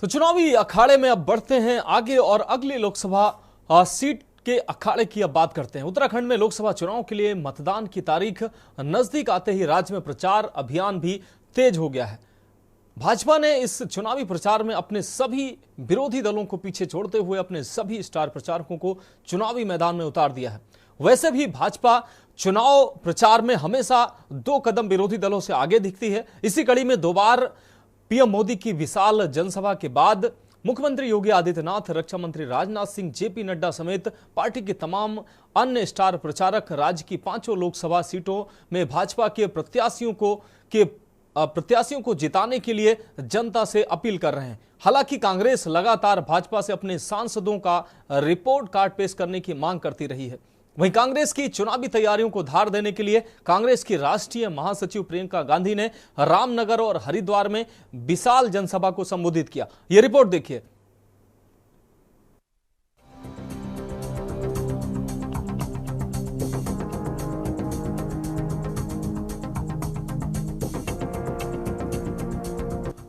तो चुनावी अखाड़े में अब बढ़ते हैं आगे और अगली लोकसभा सीट के अखाड़े की अब बात करते हैं। उत्तराखंड में लोकसभा चुनाव के लिए मतदान की तारीख नजदीक आते ही राज्य में प्रचार अभियान भी तेज हो गया है। भाजपा ने इस चुनावी प्रचार में अपने सभी विरोधी दलों को पीछे छोड़ते हुए अपने सभी स्टार प्रचारकों को चुनावी मैदान में उतार दिया है। वैसे भी भाजपा चुनाव प्रचार में हमेशा 2 कदम विरोधी दलों से आगे दिखती है। इसी कड़ी में 2 बार पीएम मोदी की विशाल जनसभा के बाद मुख्यमंत्री योगी आदित्यनाथ, रक्षा मंत्री राजनाथ सिंह, जेपी नड्डा समेत पार्टी के तमाम अन्य स्टार प्रचारक राज्य की 5 लोकसभा सीटों में भाजपा के प्रत्याशियों को जिताने के लिए जनता से अपील कर रहे हैं। हालांकि कांग्रेस लगातार भाजपा से अपने सांसदों का रिपोर्ट कार्ड पेश करने की मांग करती रही है। वहीं कांग्रेस की चुनावी तैयारियों को धार देने के लिए कांग्रेस की राष्ट्रीय महासचिव प्रियंका गांधी ने रामनगर और हरिद्वार में विशाल जनसभा को संबोधित किया। यह रिपोर्ट देखिए।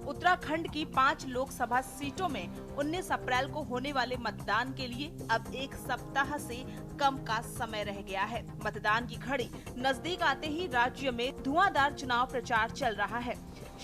उत्तराखंड की 5 लोकसभा सीटों में 19 अप्रैल को होने वाले मतदान के लिए अब 1 सप्ताह से कम का समय रह गया है। मतदान की घड़ी नजदीक आते ही राज्य में धुआंधार चुनाव प्रचार चल रहा है।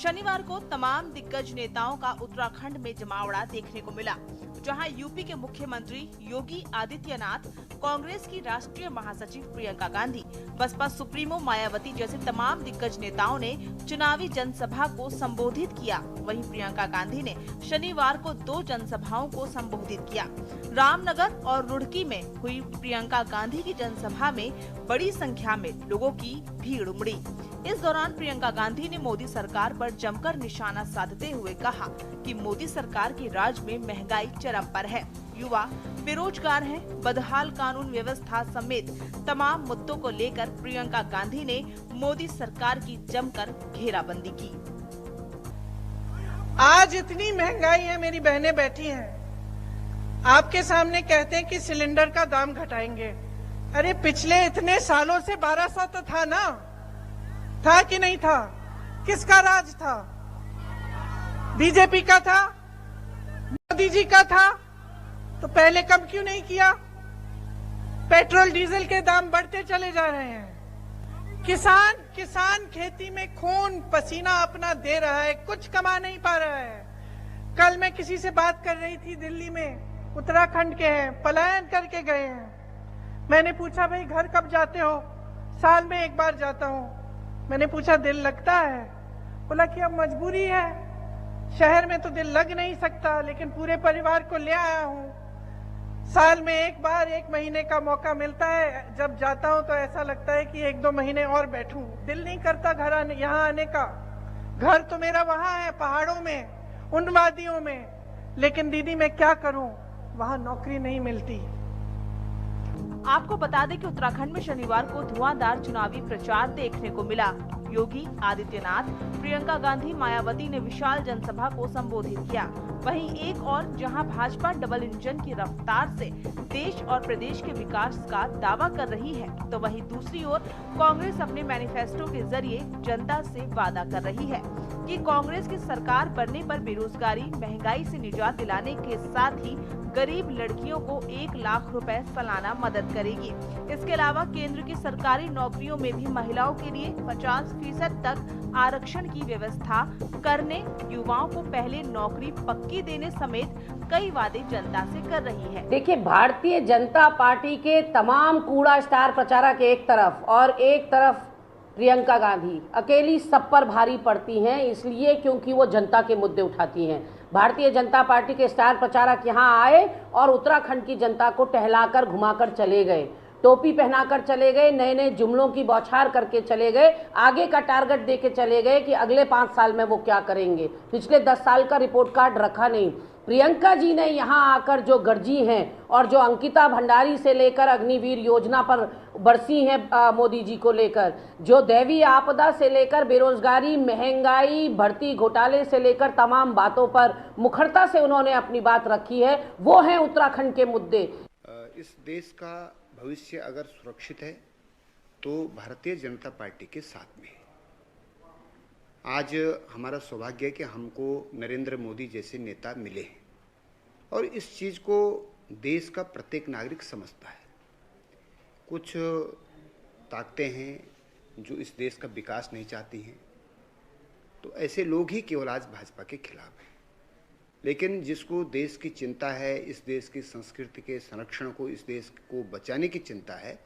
शनिवार को तमाम दिग्गज नेताओं का उत्तराखंड में जमावड़ा देखने को मिला, जहां यूपी के मुख्यमंत्री योगी आदित्यनाथ, कांग्रेस की राष्ट्रीय महासचिव प्रियंका गांधी, बसपा सुप्रीमो मायावती जैसे तमाम दिग्गज नेताओं ने चुनावी जनसभा को संबोधित किया। वहीं प्रियंका गांधी ने शनिवार को 2 जनसभाओं को संबोधित किया। रामनगर और रुड़की में हुई प्रियंका गांधी की जनसभा में बड़ी संख्या में लोगों की भीड़ उमड़ी। इस दौरान प्रियंका गांधी ने मोदी सरकार पर जमकर निशाना साधते हुए कहा कि मोदी सरकार के राज में महंगाई चरम पर है, युवा बेरोजगार हैं, बदहाल कानून व्यवस्था समेत तमाम मुद्दों को लेकर प्रियंका गांधी ने मोदी सरकार की जमकर घेराबंदी की। आज इतनी महंगाई है, मेरी बहनें बैठी हैं, आपके सामने कहते हैं कि सिलेंडर का दाम घटाएंगे। अरे पिछले इतने सालों से 1200 तो था ना, था कि नहीं था? किसका राज था? बीजेपी का था? मोदी जी का था? तो पहले कम क्यों नहीं किया? पेट्रोल डीजल के दाम बढ़ते चले जा रहे हैं। किसान खेती में खून पसीना अपना दे रहा है, कुछ कमा नहीं पा रहा है। कल मैं किसी से बात कर रही थी, दिल्ली में, उत्तराखंड के हैं, पलायन करके गए हैं। मैंने पूछा भाई घर कब जाते हो? साल में 1 बार जाता हूं। मैंने पूछा दिल लगता है? बोला कि अब मजबूरी है, शहर में तो दिल लग नहीं सकता, लेकिन पूरे परिवार को ले आया हूं। साल में 1 बार 1 महीने का मौका मिलता है, जब जाता हूं तो ऐसा लगता है कि 1-2 महीने और बैठूं। दिल नहीं करता घर यहाँ आने का। घर तो मेरा वहां है, पहाड़ों में, उन वादियों में, लेकिन दीदी मैं क्या करूं, वहां नौकरी नहीं मिलती। आपको बता दें कि उत्तराखंड में शनिवार को धुआंधार चुनावी प्रचार देखने को मिला। योगी आदित्यनाथ, प्रियंका गांधी, मायावती ने विशाल जनसभा को संबोधित किया। वहीं एक और जहां भाजपा डबल इंजन की रफ्तार से देश और प्रदेश के विकास का दावा कर रही है, तो वहीं दूसरी ओर कांग्रेस अपने मैनिफेस्टो के जरिए जनता से वादा कर रही है कि कांग्रेस की सरकार बनने पर बेरोजगारी, महंगाई से निजात दिलाने के साथ ही गरीब लड़कियों को 1 लाख रुपए सालाना मदद करेगी। इसके अलावा केंद्र की सरकारी नौकरियों में भी महिलाओं के लिए 50% तक आरक्षण की व्यवस्था करने, युवाओं को पहले नौकरी पक्की देने समेत कई वादे जनता से कर रही है। देखिए, भारतीय जनता पार्टी के तमाम कूड़ा स्टार प्रचारक एक तरफ और एक तरफ प्रियंका गांधी अकेली सब पर भारी पड़ती हैं, इसलिए क्योंकि वो जनता के मुद्दे उठाती हैं। भारतीय जनता पार्टी के स्टार प्रचारक यहाँ आए और उत्तराखंड की जनता को टहलाकर घुमाकर चले गए, टोपी पहनाकर चले गए, नए नए जुमलों की बौछार करके चले गए, आगे का टारगेट दे के चले गए कि अगले 5 साल में वो क्या करेंगे। पिछले 10 साल का रिपोर्ट कार्ड रखा नहीं। प्रियंका जी ने यहाँ आकर जो गर्जी हैं और जो अंकिता भंडारी से लेकर अग्निवीर योजना पर बरसी हैं मोदी जी को लेकर, जो दैवीय आपदा से लेकर बेरोजगारी, महंगाई, भर्ती घोटाले से लेकर तमाम बातों पर मुखरता से उन्होंने अपनी बात रखी है, वो हैं उत्तराखंड के मुद्दे। इस देश का भविष्य अगर सुरक्षित है तो भारतीय जनता पार्टी के साथ में। आज हमारा सौभाग्य है कि हमको नरेंद्र मोदी जैसे नेता मिले हैं और इस चीज़ को देश का प्रत्येक नागरिक समझता है। कुछ ताकतें हैं जो इस देश का विकास नहीं चाहती हैं, तो ऐसे लोग ही केवल आज भाजपा के खिलाफ हैं। लेकिन जिसको देश की चिंता है, इस देश की संस्कृति के संरक्षण को, इस देश को बचाने की चिंता है,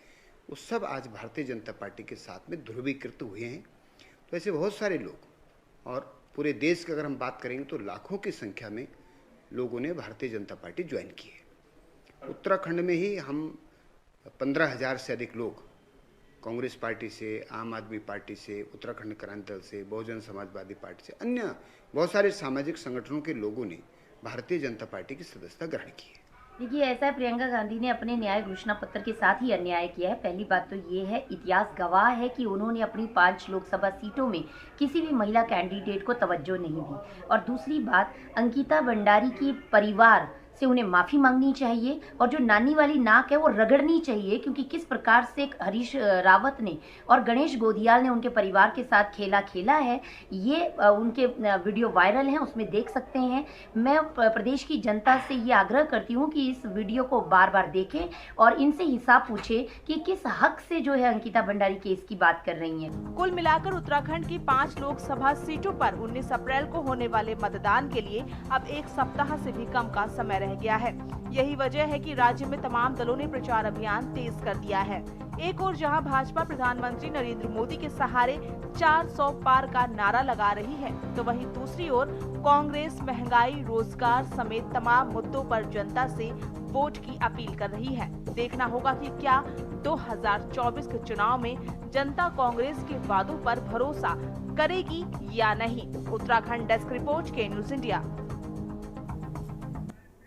वो सब आज भारतीय जनता पार्टी के साथ में ध्रुवीकृत हुए हैं। तो ऐसे बहुत सारे लोग, और पूरे देश की अगर हम बात करेंगे तो लाखों की संख्या में लोगों ने भारतीय जनता पार्टी ज्वाइन की है। उत्तराखंड में ही हम 15,000 से अधिक लोग कांग्रेस पार्टी से, आम आदमी पार्टी से, उत्तराखंड क्रांति दल से, बहुजन समाजवादी पार्टी से, अन्य बहुत सारे सामाजिक संगठनों के लोगों ने भारतीय जनता पार्टी की सदस्यता ग्रहण की है। देखिए, ऐसा है, प्रियंका गांधी ने अपने न्याय घोषणा पत्र के साथ ही अन्याय किया है। पहली बात तो ये है, इतिहास गवाह है कि उन्होंने अपनी 5 लोकसभा सीटों में किसी भी महिला कैंडिडेट को तवज्जो नहीं दी। और दूसरी बात, अंकिता भंडारी की परिवार से उन्हें माफ़ी मांगनी चाहिए और जो नानी वाली नाक है वो रगड़नी चाहिए, क्योंकि किस प्रकार से हरीश रावत ने और गणेश गोधियाल ने उनके परिवार के साथ खेला है, ये उनके वीडियो वायरल हैं, उसमें देख सकते हैं। मैं प्रदेश की जनता से ये आग्रह करती हूँ कि इस वीडियो को बार बार देखें और इनसे हिसाब पूछे कि किस हक से जो है अंकिता भंडारी केस की बात कर रही हैं। कुल मिलाकर उत्तराखंड की 5 लोकसभा सीटों पर 19 अप्रैल को होने वाले मतदान के लिए अब 1 सप्ताह से भी कम का समय रह गया है। यही वजह है कि राज्य में तमाम दलों ने प्रचार अभियान तेज कर दिया है। एक ओर जहां भाजपा प्रधानमंत्री नरेंद्र मोदी के सहारे 400 पार का नारा लगा रही है, तो वहीं दूसरी ओर कांग्रेस महंगाई, रोजगार समेत तमाम मुद्दों पर जनता से वोट की अपील कर रही है। देखना होगा कि क्या 2024 के चुनाव में जनता कांग्रेस के वादों पर भरोसा करेगी या नहीं। उत्तराखंड डेस्क रिपोर्ट के न्यूज़ इंडिया।